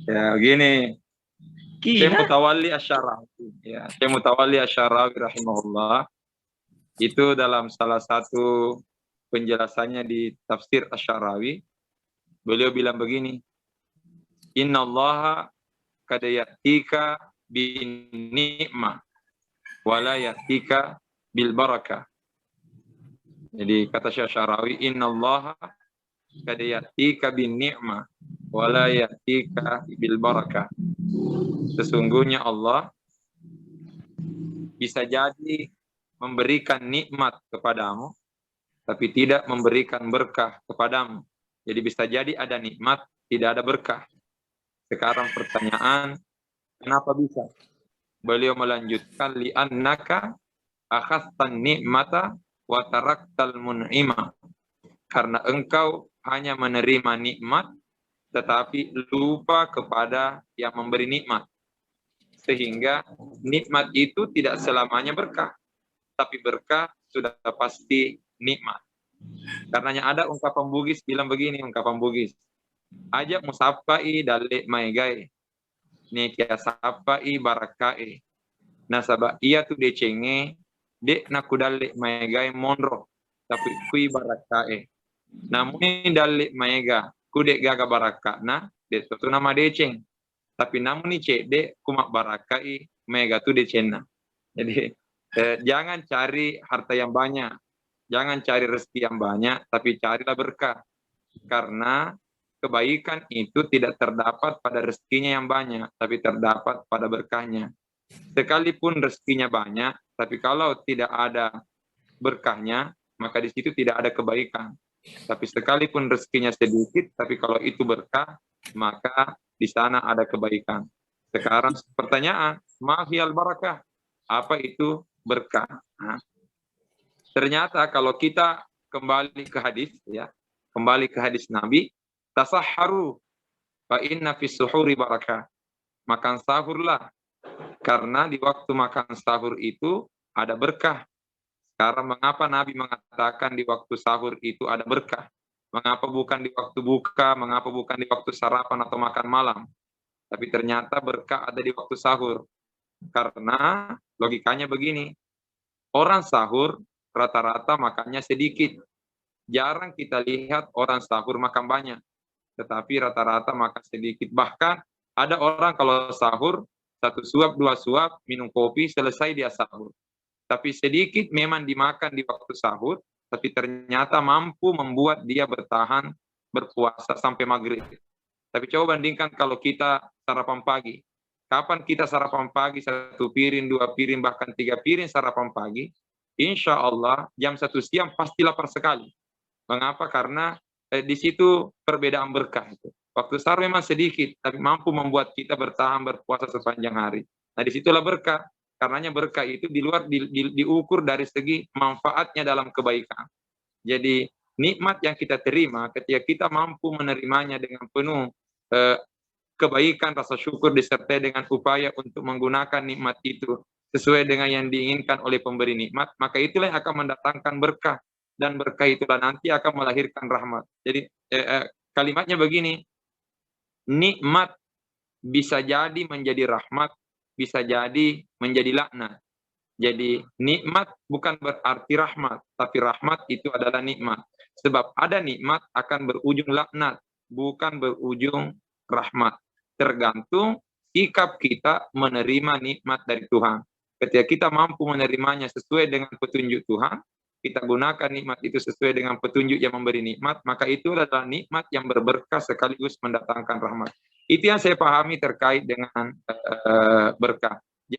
Ya, begini. Syekh Gila. Mutawalli Asy-Syarawi, ya, Syekh Mutawalli Asy-Syarawi rahimahullah, itu dalam salah satu penjelasannya di tafsir Asy-Syarawi, beliau bilang begini, Innallaha kada yatika bin ni'mah wala yatika bil barakah. Jadi kata Syekh Asy-Syarawi, Innallaha kada yatika bin ni'mah wala yatika bil barakah. Sesungguhnya Allah bisa jadi memberikan nikmat kepadamu, tapi tidak memberikan berkah kepadamu. Jadi bisa jadi ada nikmat, tidak ada berkah. Sekarang pertanyaan, kenapa bisa? Beliau melanjutkan, li'annaka akhastan nikmata wa taraktal mun'imah. Karena engkau hanya menerima nikmat, tetapi lupa kepada yang memberi nikmat. Sehingga nikmat itu tidak selamanya berkah, tapi berkah sudah pasti nikmat. Karenanya ada ungkapan Bugis bilang begini, ungkapan Bugis, ajak musapai dalik maegai, nekia sapai barakai, nasaba iya tu decenge, dek naku dalik maegai monro, tapi kui barakai. Namun dalik maega, kudek gaga baraka, nah, dek tu nama deceng. Tapi namun ni cek dek kumak barakai, mega tu decena. Jadi jangan cari harta yang banyak, jangan cari rezeki yang banyak, tapi carilah berkah. Karena kebaikan itu tidak terdapat pada rezekinya yang banyak, tapi terdapat pada berkahnya. Sekalipun rezekinya banyak, tapi kalau tidak ada berkahnya, maka di situ tidak ada kebaikan. Tapi sekalipun rezekinya sedikit, tapi kalau itu berkah, maka di sana ada kebaikan. Sekarang pertanyaan, mahiyal barakah? Apa itu berkah? Nah, ternyata kalau kita kembali ke hadis, ya, kembali ke hadis Nabi, tasahharu fa inna fis suhuri barakah. Makan sahurlah, karena di waktu makan sahur itu ada berkah. Sekarang mengapa Nabi mengatakan di waktu sahur itu ada berkah? Mengapa bukan di waktu buka, mengapa bukan di waktu sarapan atau makan malam? Tapi ternyata berkah ada di waktu sahur. Karena logikanya begini, orang sahur rata-rata makannya sedikit. Jarang kita lihat orang sahur makan banyak, tetapi rata-rata makan sedikit. Bahkan ada orang kalau sahur, 1 suap, 2 suap, minum kopi, selesai dia sahur. Tapi sedikit memang dimakan di waktu sahur, tapi ternyata mampu membuat dia bertahan berpuasa sampai maghrib. Tapi coba bandingkan kalau kita sarapan pagi. Kapan kita sarapan pagi 1 piring, 2 piring, bahkan 3 piring sarapan pagi, insya Allah jam 1 siang pasti lapar sekali. Mengapa? Karena di situ perbedaan berkah itu. Waktu sahur memang sedikit, tapi mampu membuat kita bertahan berpuasa sepanjang hari. Nah, disitulah berkah. Karenanya berkah itu di luar diukur dari segi manfaatnya dalam kebaikan. Jadi nikmat yang kita terima ketika kita mampu menerimanya dengan penuh kebaikan, rasa syukur disertai dengan upaya untuk menggunakan nikmat itu sesuai dengan yang diinginkan oleh pemberi nikmat, maka itulah yang akan mendatangkan berkah, dan berkah itulah nanti akan melahirkan rahmat. Jadi kalimatnya begini, nikmat bisa jadi menjadi rahmat, bisa jadi menjadi laknat. Jadi nikmat bukan berarti rahmat, tapi rahmat itu adalah nikmat. Sebab ada nikmat akan berujung laknat, bukan berujung rahmat. Tergantung sikap kita menerima nikmat dari Tuhan. Ketika kita mampu menerimanya sesuai dengan petunjuk Tuhan, kita gunakan nikmat itu sesuai dengan petunjuk yang memberi nikmat, maka itu adalah nikmat yang berberkah sekaligus mendatangkan rahmat. Itu yang saya pahami terkait dengan berkah.